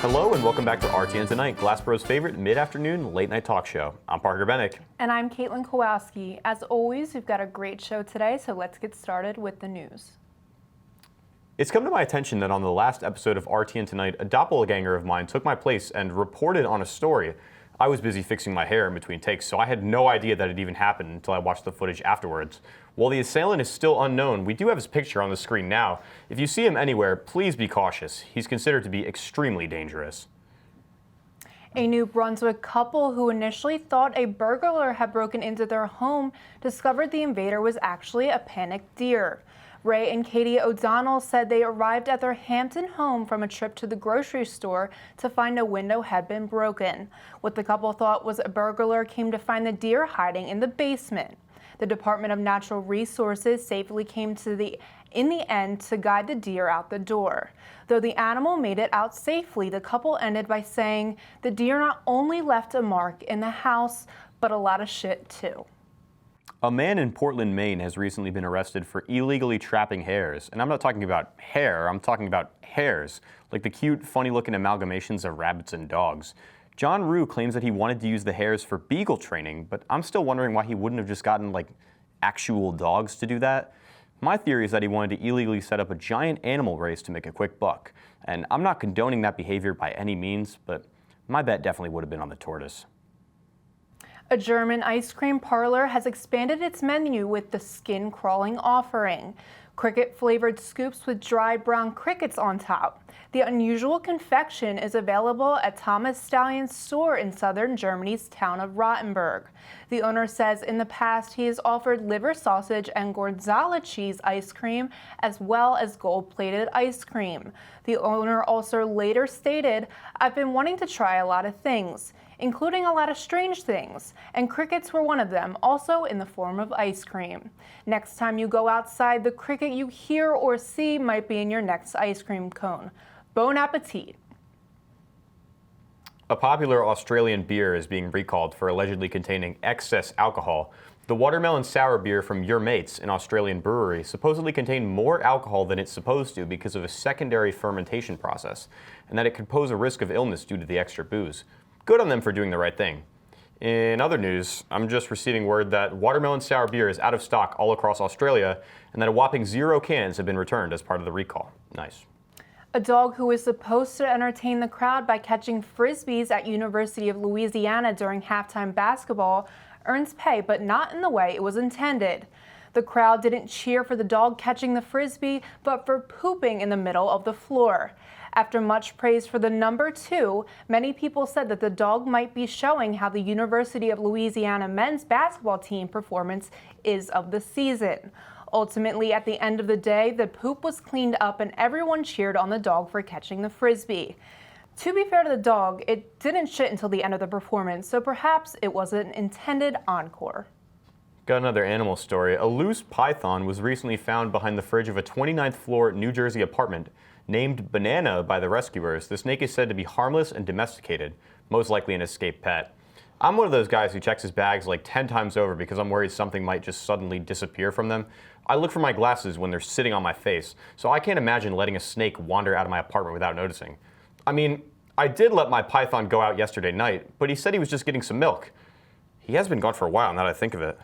Hello and welcome back to RTN Tonight, Glassboro's favorite mid-afternoon late-night talk show. I'm Parker Bennick. And I'm Caitlin Kowalski. As always, we've got a great show today, so let's get started with the news. It's come to my attention that on the last episode of RTN Tonight, a doppelganger of mine took my place and reported on a story. I was busy fixing my hair in between takes, so I had no idea that it even happened until I watched the footage afterwards. While the assailant is still unknown, we do have his picture on the screen now. If you see him anywhere, please be cautious. He's considered to be extremely dangerous. A New Brunswick couple who initially thought a burglar had broken into their home discovered the invader was actually a panicked deer. Ray and Katie O'Donnell said they arrived at their Hampton home from a trip to the grocery store to find a window had been broken. What the couple thought was a burglar came to find the deer hiding in the basement. The Department of Natural Resources safely came in the end to guide the deer out the door. Though the animal made it out safely, the couple ended by saying the deer not only left a mark in the house, but a lot of shit too. A man in Portland, Maine has recently been arrested for illegally trapping hares. And I'm not talking about hair, I'm talking about hares, like the cute, funny-looking amalgamations of rabbits and dogs. John Rue claims that he wanted to use the hares for beagle training, but I'm still wondering why he wouldn't have just gotten, actual dogs to do that. My theory is that he wanted to illegally set up a giant animal race to make a quick buck. And I'm not condoning that behavior by any means, but my bet definitely would have been on the tortoise. A German ice cream parlor has expanded its menu with the skin-crawling offering. Cricket-flavored scoops with dried brown crickets on top. The unusual confection is available at Thomas Stallion's store in southern Germany's town of Rottenburg. The owner says in the past he has offered liver sausage and Gorgonzola cheese ice cream as well as gold-plated ice cream. The owner also later stated, "I've been wanting to try a lot of things, including a lot of strange things, and crickets were one of them, also in the form of ice cream. Next time you go outside, the cricket you hear or see might be in your next ice cream cone. Bon appetit." A popular Australian beer is being recalled for allegedly containing excess alcohol. The watermelon sour beer from Your Mates, an Australian brewery, supposedly contained more alcohol than it's supposed to because of a secondary fermentation process, and that it could pose a risk of illness due to the extra booze. Good on them for doing the right thing. In other news, I'm just receiving word that watermelon sour beer is out of stock all across Australia and that a whopping 0 cans have been returned as part of the recall. Nice. A dog who was supposed to entertain the crowd by catching frisbees at University of Louisiana during halftime basketball earns pay, but not in the way it was intended. The crowd didn't cheer for the dog catching the frisbee, but for pooping in the middle of the floor. After much praise for the number 2, many people said that the dog might be showing how the University of Louisiana men's basketball team performance is of the season. Ultimately, at the end of the day, the poop was cleaned up and everyone cheered on the dog for catching the frisbee. To be fair to the dog, it didn't shit until the end of the performance, so perhaps it was an intended encore. Got another animal story. A loose python was recently found behind the fridge of a 29th floor New Jersey apartment. Named Banana by the rescuers, the snake is said to be harmless and domesticated, most likely an escaped pet. I'm one of those guys who checks his bags like 10 times over because I'm worried something might just suddenly disappear from them. I look for my glasses when they're sitting on my face, so I can't imagine letting a snake wander out of my apartment without noticing. I mean, I did let my python go out yesterday night, but he said he was just getting some milk. He has been gone for a while now that I think of it.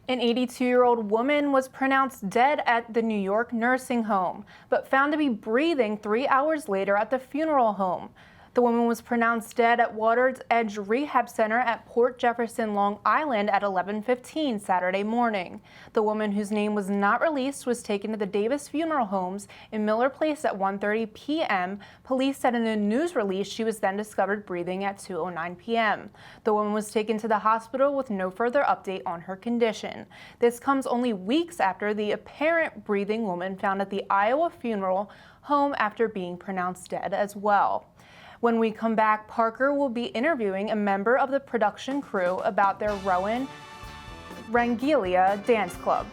An 82-year-old woman was pronounced dead at the New York nursing home, but found to be breathing 3 hours later at the funeral home. The woman was pronounced dead at Water's Edge Rehab Center at Port Jefferson, Long Island at 11:15 Saturday morning. The woman, whose name was not released, was taken to the Davis Funeral Homes in Miller Place at 1:30 p.m. Police said in a news release she was then discovered breathing at 2:09 p.m. The woman was taken to the hospital with no further update on her condition. This comes only weeks after the apparent breathing woman found at the Iowa Funeral Home after being pronounced dead as well. When we come back, Parker will be interviewing a member of the production crew about their Rowan Rangelia dance club.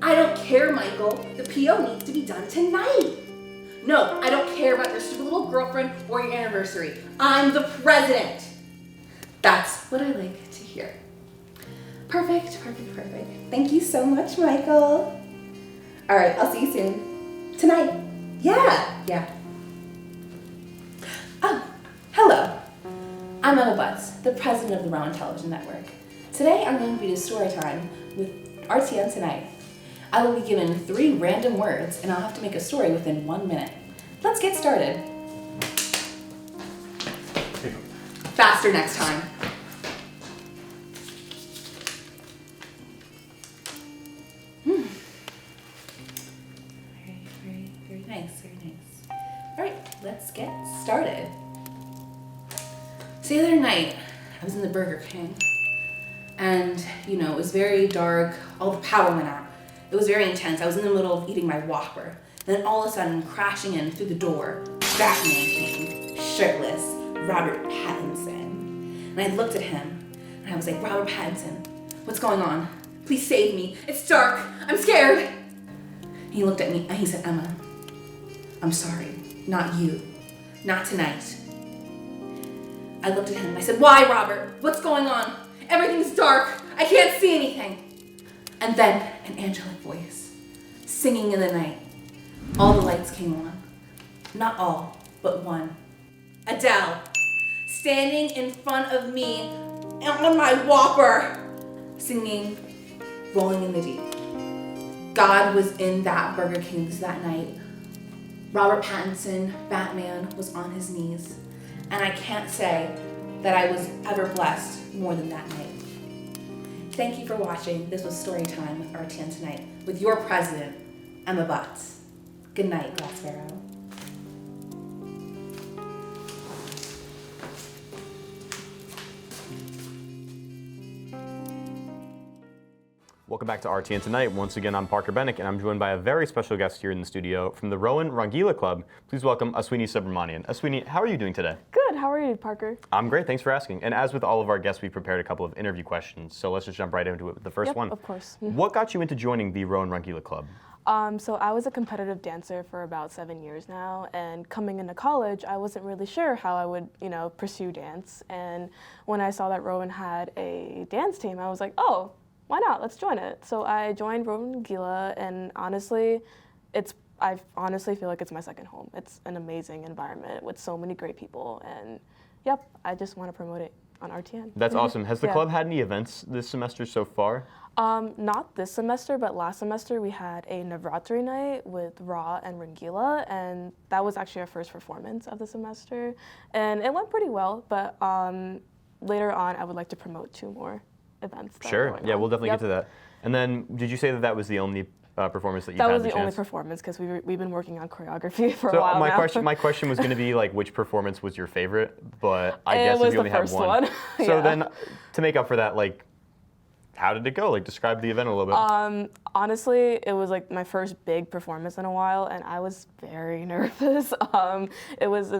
I don't care, Michael. The PO needs to be done tonight. No, I don't care about your stupid little girlfriend or your anniversary. I'm the president. That's what I like to hear. Perfect. Thank you so much, Michael. All right, I'll see you soon. Tonight. Yeah. Oh, hello. I'm Emma Butts, the president of the Rowan Television Network. Today I'm going to be doing story time with RTN Tonight. I will be given 3 random words and I'll have to make a story within 1 minute. Let's get started. Faster next time. Very nice. All right, let's get started. So the other night, I was in the Burger King, and it was very dark. All the power went out. It was very intense. I was in the middle of eating my Whopper. Then all of a sudden, crashing in through the door, Batman came, shirtless, Robert Pattinson. And I looked at him, and I was like, Robert Pattinson, what's going on? Please save me. It's dark. I'm scared. And he looked at me, and he said, Emma, I'm sorry. Not you. Not tonight. I looked at him and I said, why, Robert? What's going on? Everything's dark. I can't see anything. And then an angelic voice, singing in the night. All the lights came on. Not all, but one. Adele, standing in front of me on my Whopper, singing Rolling in the Deep. God was in that Burger King that night. Robert Pattinson, Batman, was on his knees. And I can't say that I was ever blessed more than that night. Thank you for watching. This was Storytime at RTN Tonight with your president, Emma Butts. Good night, Glassboro. Welcome back to RTN Tonight. Once again, I'm Parker Bennick, and I'm joined by a very special guest here in the studio from the Rowan Rangila Club. Please welcome Aswini Subramanian. Aswini, how are you doing today? Good. How are you, Parker? I'm great. Thanks for asking. And as with all of our guests, we prepared a couple of interview questions. So let's just jump right into it with the first one. Of course. What got you into joining the Rowan Rangila Club? So I was a competitive dancer for about 7 years now, and coming into college, I wasn't really sure how I would, pursue dance. And when I saw that Rowan had a dance team, I was like, oh, why not? Let's join it. So I joined Rowan Rangila, and honestly, I honestly feel like it's my second home. It's an amazing environment with so many great people, and yep, I just want to promote it on RTN. That's awesome. Has the club had any events this semester so far? Not this semester, but last semester we had a Navratri night with Ra and Rangila, and that was actually our first performance of the semester, and it went pretty well, but later on I would like to promote 2 more events. Sure. Yeah, we'll definitely get to that. And then, did you say that was the only performance that you had? That was the only performance because we've been working on choreography for a while So my now. question was going to be like, which performance was your favorite? But I guess if you only had one. So then, to make up for that, like, how did it go? Like, describe the event a little bit. Honestly, it was like my first big performance in a while, and I was very nervous. It was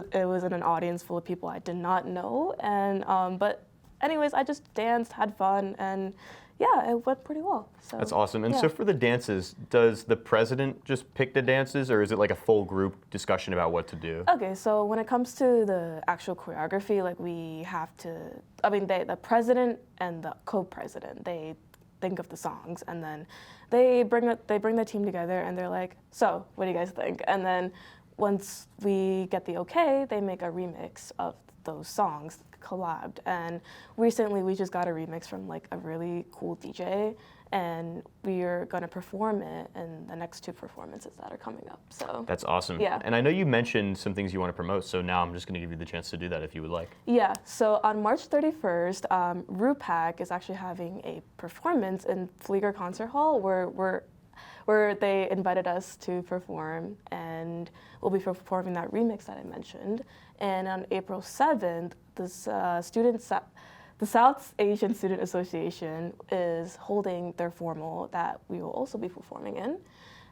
in an audience full of people I did not know, and but. Anyways, I just danced, had fun, and yeah, it went pretty well. So, that's awesome. And so for the dances, does the president just pick the dances, or is it like a full group discussion about what to do? Okay, so when it comes to the actual choreography, like we have to, the president and the co-president, they think of the songs, and then they bring the team together, and they're like, so, what do you guys think? And then once we get the okay, they make a remix of those songs collabed, and recently we just got a remix from like a really cool DJ, and we are going to perform it in the next 2 performances that are coming up. So that's awesome. Yeah. And I know you mentioned some things you want to promote, so now I'm just going to give you the chance to do that if you would like. Yeah, so on March 31st, RuPac is actually having a performance in Flieger Concert Hall where they invited us to perform, and we'll be performing that remix that I mentioned. And on April 7th, the South Asian Student Association is holding their formal that we will also be performing in.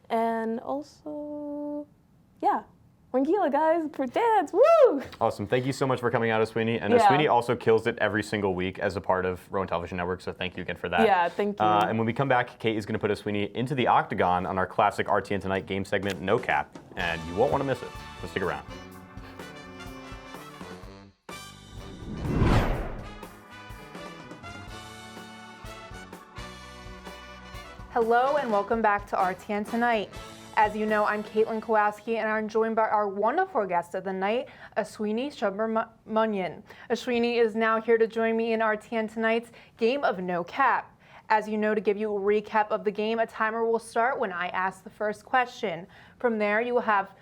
And also, yeah, Rangila, guys, for dance, woo! Awesome. Thank you so much for coming out, Aswini. And Yeah. Aswini also kills it every single week as a part of Rowan Television Network, so thank you again for that. Yeah, thank you. And when we come back, Kate is going to put Aswini into the octagon on our classic RTN Tonight game segment, No Cap, and you won't want to miss it. So stick around. Hello and welcome back to RTN Tonight. As you know, I'm Caitlin Kowalski and I'm joined by our wonderful guest of the night, Ashwini Subramanian. Ashwini is now here to join me in RTN Tonight's Game of No Cap. As you know, to give you a recap of the game, a timer will start when I ask the first question. From there, you will have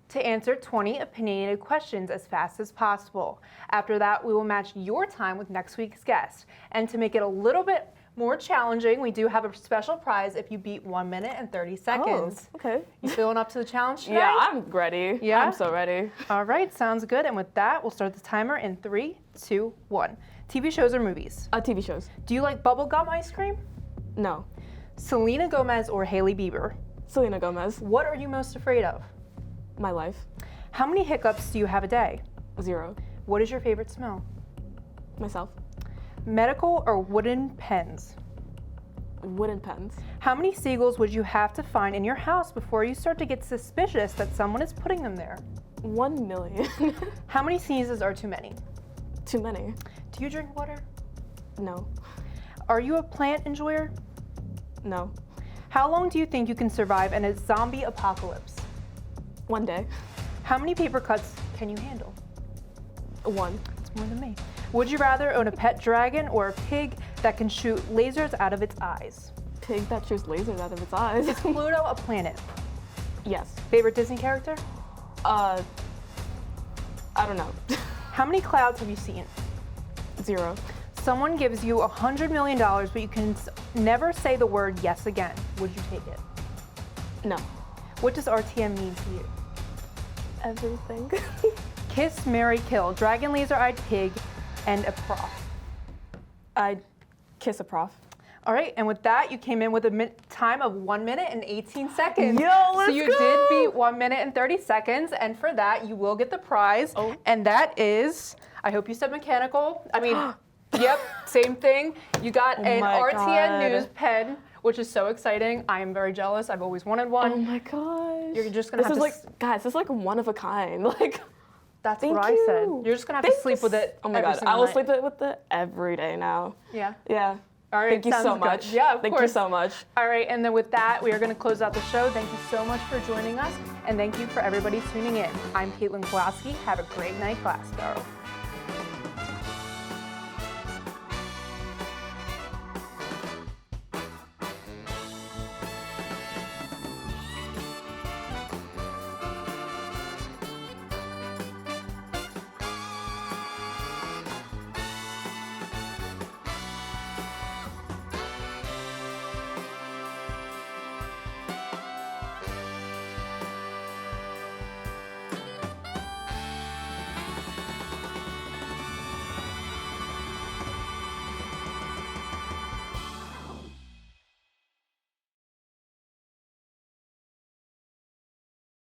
to answer 20 opinionated questions as fast as possible. After that, we will match your time with next week's guest. And to make it a little bit more challenging, we do have a special prize if you beat 1 minute and 30 seconds. Oh, okay. You feeling up to the challenge today? Yeah, I'm ready. Yeah? I'm so ready. All right, sounds good. And with that, we'll start the timer in 3, 2, 1. TV shows or movies? TV shows. Do you like bubblegum ice cream? No. Selena Gomez or Hailey Bieber? Selena Gomez. What are you most afraid of? My life. How many hiccups do you have a day? 0. What is your favorite smell? Myself. Medical or wooden pens? Wooden pens. How many seagulls would you have to find in your house before you start to get suspicious that someone is putting them there? 1 million. How many sneezes are too many? Too many. Do you drink water? No. Are you a plant enjoyer? No. How long do you think you can survive in a zombie apocalypse? 1 day. How many paper cuts can you handle? 1. That's more than me. Would you rather own a pet dragon or a pig that can shoot lasers out of its eyes? Pig that shoots lasers out of its eyes. Is Pluto a planet? Yes. Favorite Disney character? I don't know. How many clouds have you seen? 0. Someone gives you $100 million, but you can never say the word yes again. Would you take it? No. What does RTN mean to you? Everything. Kiss, marry, kill. Dragon, laser-eyed pig, and a prof. I'd kiss a prof. All right, and with that, you came in with a time of 1 minute and 18 seconds. Yo, So let's you go! did beat 1 minute and 30 seconds, and for that, you will get the prize. Oh. And that is, I hope you said mechanical. I mean, yep, same thing. You got an my RTN God. News pen, which is so exciting. I am very jealous. I've always wanted one. Oh my gosh. You're just gonna this have is to like, guys, this is like one of a kind. Like, That's thank what I you. said. You're just gonna have to Thank sleep you with it. Oh my every God, single I will night. sleep with it every day now. Yeah. Yeah. All right. Thank you so sounds good. much. Yeah, of Thank course. you so much. All right, and then with that, we are going to close out the show. Thank you so much for joining us, and thank you for everybody tuning in. I'm Caitlin Kowalski. Have a great night, Glassboro.